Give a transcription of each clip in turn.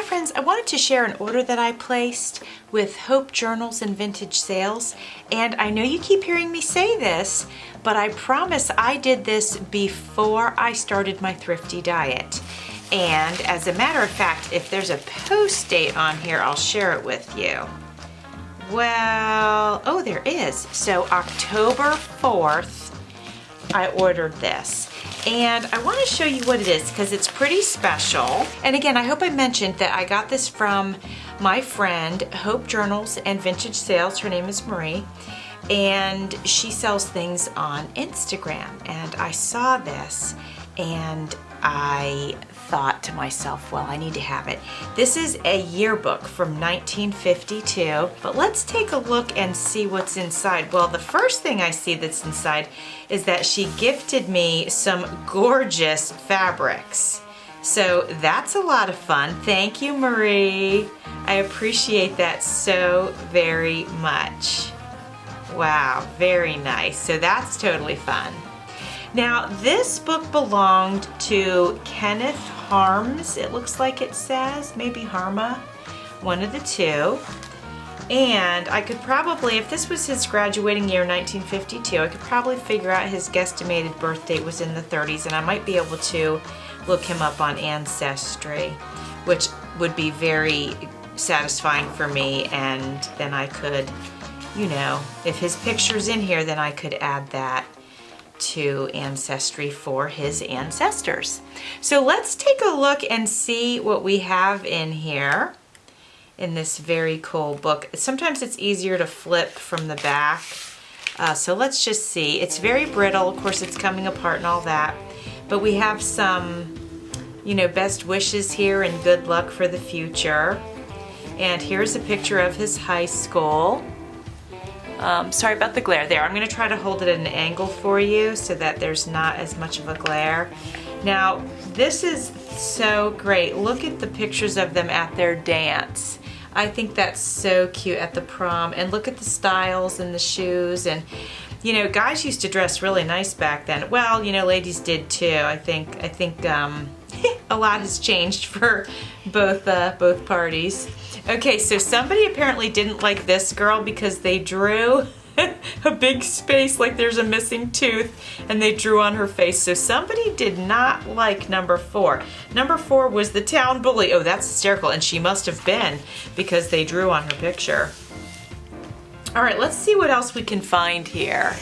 Hi friends, I wanted to share an order that I placed with Hope Journals and Vintage Sales, and I know you keep hearing me say this, but I promise I did this before I started my thrifty diet. And as a matter of fact, if there's a post date on here, I'll share it with you. Well, oh, there is. So October 4th, I ordered this. And I want to show you what it is because it's pretty special. And again, I hope I mentioned that I got this from my friend, Hope Journals and Vintage Sales. Her name is Marie. And she sells things on Instagram. And I saw this and I thought to myself, well, I need to have it. This is a yearbook from 1952, but let's take a look and see what's inside. Well, the first thing I see that's inside is that she gifted me some gorgeous fabrics. So that's a lot of fun. Thank you, Marie. I appreciate that so very much. Wow, very nice. So that's totally fun. Now, this book belonged to Kenneth Harms, it looks like it says, maybe Harma, one of the two. And I could probably, if this was his graduating year, 1952, I could probably figure out his guesstimated birth date was in the 30s, and I might be able to look him up on Ancestry, which would be very satisfying for me, and then I could, you know, if his picture's in here, then I could add that to Ancestry for his ancestors. So let's take a look and see what we have in here in this very cool book. Sometimes it's easier to flip from the back. So let's just see. It's very brittle. Of course, it's coming apart and all that. But we have some, you know, best wishes here and good luck for the future. And here's a picture of his high school. Sorry about the glare there. I'm going to try to hold it at an angle for you so that there's not as much of a glare. Now, this is so great. Look at the pictures of them at their dance. I think that's so cute at the prom. And look at the styles and the shoes. And, you know, guys used to dress really nice back then. Well, you know, ladies did too. I think a lot has changed for both parties. Okay, so somebody apparently didn't like this girl because they drew a big space like there's a missing tooth, and they drew on her face. So somebody did not like number 4. Number 4 was the town bully. Oh, that's hysterical, and she must have been because they drew on her picture. All right, let's see what else we can find here.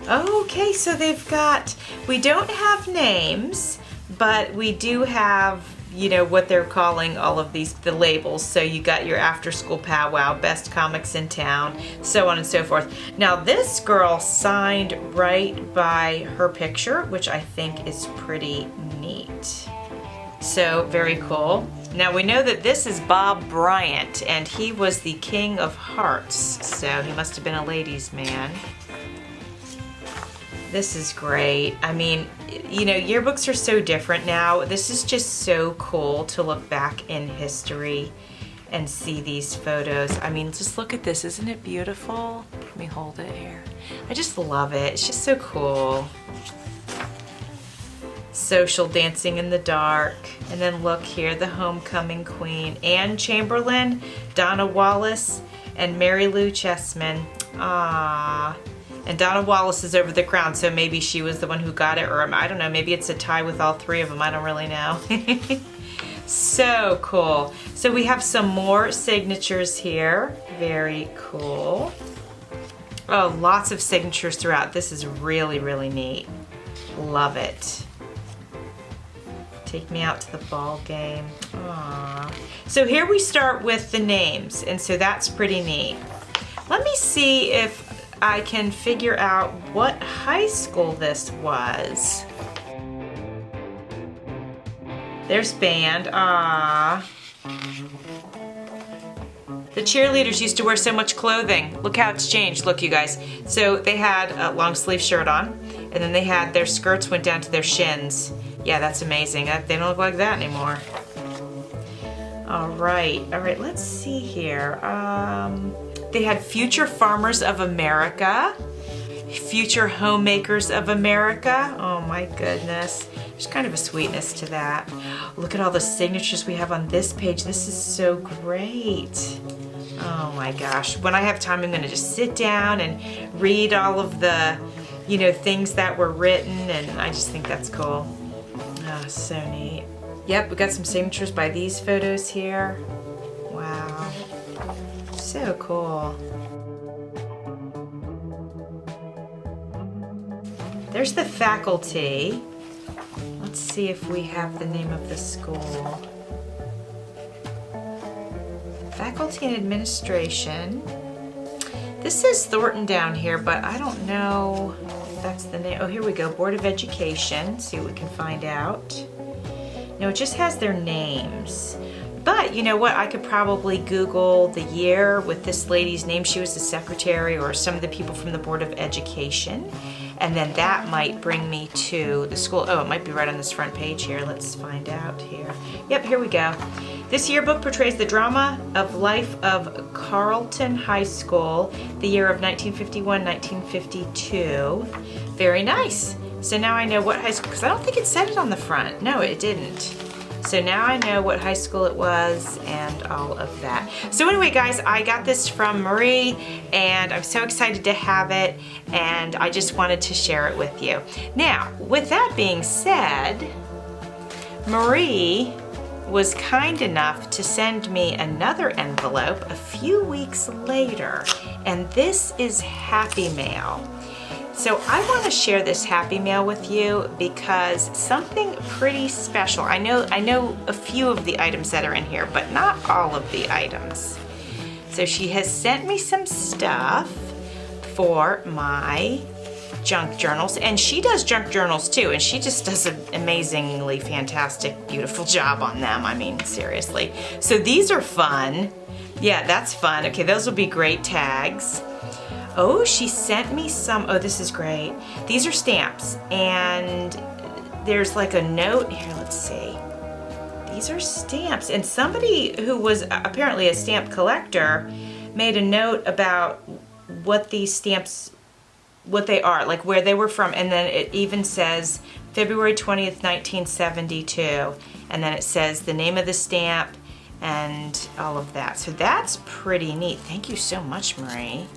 Okay, so they've got, we don't have names, but we do have, you know, what they're calling all of these, the labels. So you got your after school powwow, best comics in town, so on and so forth. Now this girl signed right by her picture, which I think is pretty neat. So very cool. Now we know that this is Bob Bryant, and he was the King of Hearts. So he must have been a ladies' man. This is great. I mean, you know, yearbooks are so different now. This is just so cool to look back in history and see these photos. I mean, just look at this. Isn't it beautiful? Let me hold it here. I just love it. It's just so cool. Social dancing in the dark. And then look here, the homecoming queen. Anne Chamberlain, Donna Wallace, and Mary Lou Chessman. Ah. And Donna Wallace is over the crown, so maybe she was the one who got it, or I don't know, maybe it's a tie with all 3 of them. I don't really know. So cool. So we have some more signatures here. Very cool. Oh, lots of signatures throughout. This is really, really neat. Love it. Take me out to the ball game. Aww. So here we start with the names, and so that's pretty neat. Let me see if I can figure out what high school this was. There's band. Ah. The cheerleaders used to wear so much clothing. Look how it's changed. Look, you guys. So they had a long sleeve shirt on, and then they had their skirts went down to their shins. Yeah, that's amazing. They don't look like that anymore. All right, let's see here. They had Future Farmers of America, Future Homemakers of America. Oh my goodness. There's kind of a sweetness to that. Look at all the signatures we have on this page. This is so great. Oh my gosh. When I have time, I'm gonna just sit down and read all of the, you know, things that were written, and I just think that's cool. Oh, so neat. Yep, we got some signatures by these photos here. Wow. So cool. There's the faculty. Let's see if we have the name of the school. Faculty and Administration. This says Thornton down here, but I don't know if that's the name. Oh, here we go, Board of Education. See what we can find out. No, it just has their names. But you know what, I could probably Google the year with this lady's name. She was the secretary, or some of the people from the Board of Education. And then that might bring me to the school. Oh, it might be right on this front page here. Let's find out here. Yep, here we go. This yearbook portrays the drama of life of Carleton High School, the year of 1951-1952. Very nice. So now I know what high school, because I don't think it said it on the front. No, it didn't. So now I know what high school it was and all of that. So anyway, guys, I got this from Marie, and I'm so excited to have it, and I just wanted to share it with you. Now, with that being said, Marie was kind enough to send me another envelope a few weeks later, and this is Happy Mail. So I want to share this Happy Mail with you because something pretty special. I know a few of the items that are in here, but not all of the items. So she has sent me some stuff for my junk journals, and she does junk journals too, and she just does an amazingly fantastic, beautiful job on them. I mean, seriously. So these are fun. Yeah, that's fun. Okay, those will be great tags. Oh, she sent me some, oh, this is great. These are stamps, and there's like a note here, let's see. These are stamps, and somebody who was apparently a stamp collector made a note about what these stamps, what they are, like where they were from, and then it even says February 20th, 1972, and then it says the name of the stamp and all of that. So that's pretty neat. Thank you so much, Marie.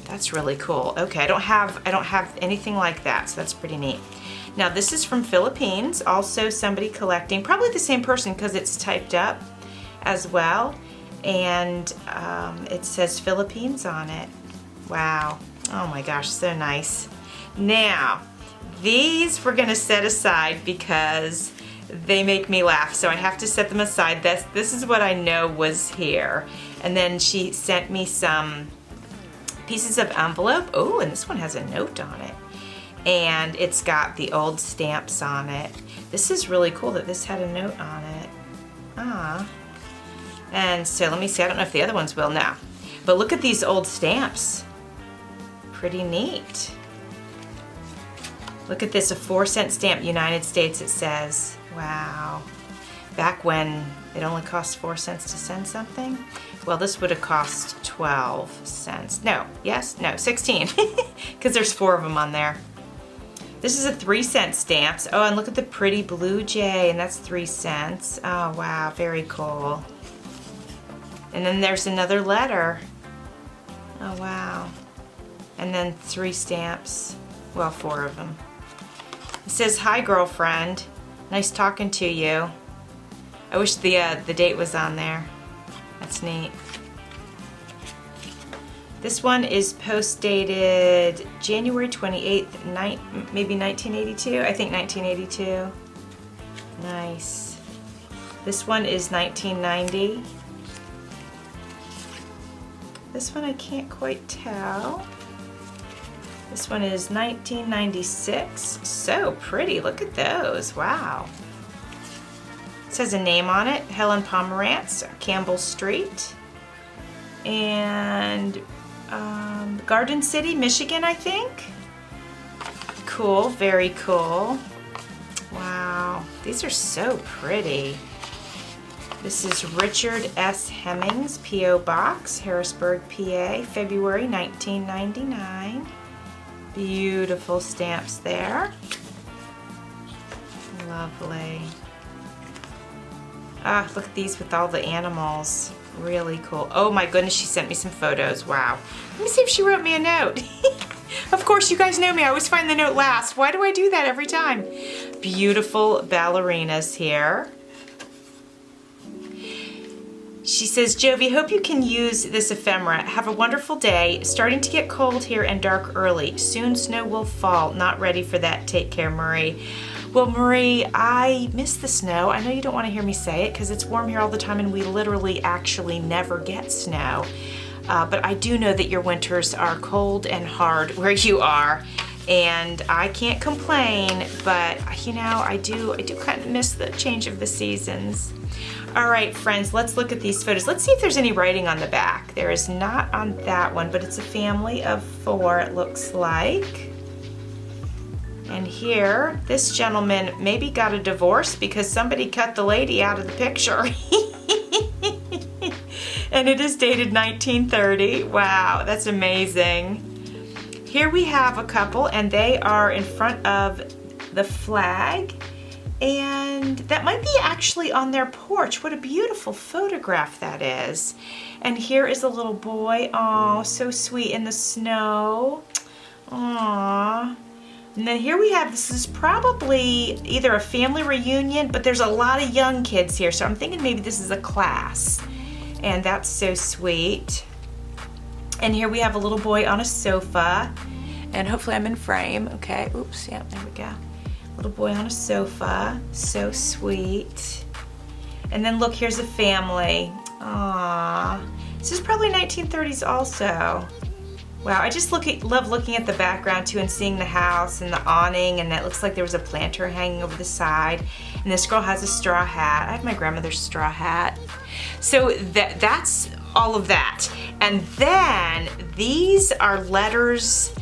That's really cool. Okay, I don't have anything like that, so that's pretty neat. Now this is from Philippines, also somebody collecting, probably the same person because it's typed up as well, and it says Philippines on it. Wow. Oh my gosh, so nice. Now, these we're gonna set aside because they make me laugh, so I have to set them aside. This is what I know was here. And then she sent me some pieces of envelope. Oh, and this one has a note on it. And it's got the old stamps on it. This is really cool that this had a note on it. Ah. And so let me see, I don't know if the other ones will now. But look at these old stamps. Pretty neat. Look at this, a 4-cent stamp, United States, it says. Wow. Back when it only cost 4 cents to send something? Well, this would have cost 12 cents. No, yes, no, 16, because there's 4 of them on there. This is a 3-cent stamp. Oh, and look at the pretty blue jay, and that's 3 cents. Oh, wow, very cool. And then there's another letter. Oh, wow. And then 3 stamps. Well, 4 of them. It says, "Hi, girlfriend. Nice talking to you." I wish the date was on there. That's neat. This one is post dated January 28th, maybe 1982. I think 1982. Nice. This one is 1990. This one I can't quite tell. This one is 1996. So pretty, look at those, wow. It says a name on it, Helen Pomerantz, Campbell Street. And Garden City, Michigan, I think. Cool, very cool. Wow, these are so pretty. This is Richard S. Hemmings, P.O. Box, Harrisburg, PA, February 1999. Beautiful stamps there. Lovely. Ah, look at these with all the animals. Really cool. Oh my goodness, she sent me some photos. Wow. Let me see if she wrote me a note. Of course, you guys know me. I always find the note last. Why do I do that every time? Beautiful ballerinas here. She says, Jovi, hope you can use this ephemera. Have a wonderful day. Starting to get cold here and dark early. Soon snow will fall. Not ready for that. Take care, Marie. Well, Marie, I miss the snow. I know you don't want to hear me say it because it's warm here all the time and we literally actually never get snow. But I do know that your winters are cold and hard where you are. And I can't complain, but you know, I do kind of miss the change of the seasons. All right, friends, let's look at these photos. Let's see if there's any writing on the back. There is not on that one, but it's a family of 4, it looks like. And here, this gentleman maybe got a divorce because somebody cut the lady out of the picture. And it is dated 1930. Wow, that's amazing. Here we have a couple and they are in front of the flag. And that might be actually on their porch. What a beautiful photograph that is. And here is a little boy. Oh, so sweet in the snow. Aww. And then here we have, this is probably either a family reunion, but there's a lot of young kids here. So I'm thinking maybe this is a class. And that's so sweet. And here we have a little boy on a sofa. And hopefully I'm in frame. Okay, oops, yeah, there we go. Little boy on a sofa, so sweet. And then look, here's a family. Aww. This is probably 1930s also. Wow, I just love looking at the background too and seeing the house and the awning, and it looks like there was a planter hanging over the side. And this girl has a straw hat. I have my grandmother's straw hat. So that's all of that. And then these are letters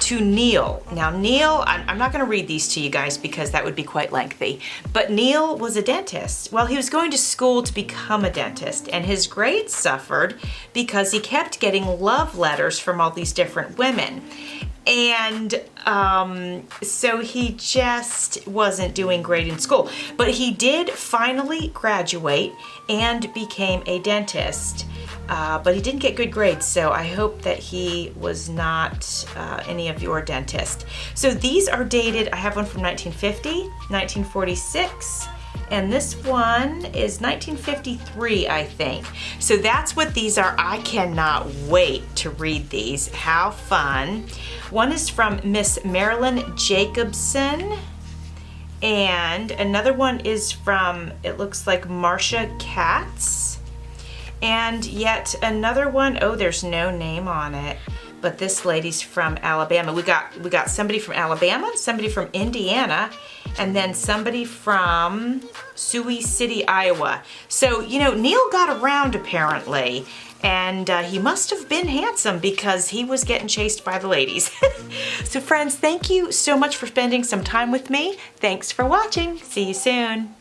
to Neil. Now Neil, I'm not going to read these to you guys because that would be quite lengthy, but Neil was a dentist. Well, he was going to school to become a dentist and his grades suffered because he kept getting love letters from all these different women. And so he just wasn't doing great in school, but he did finally graduate and became a dentist. But he didn't get good grades, so I hope that he was not any of your dentists. So these are dated, I have one from 1950, 1946, and this one is 1953, I think. So that's what these are. I cannot wait to read these. How fun. One is from Miss Marilyn Jacobson, and another one is from, it looks like Marcia Katz. And yet another one, oh, there's no name on it, but this lady's from Alabama. We got somebody from Alabama, somebody from Indiana, and then somebody from Sioux City, Iowa. So, you know, Neil got around apparently, and he must have been handsome because he was getting chased by the ladies. So friends, thank you so much for spending some time with me. Thanks for watching. See you soon.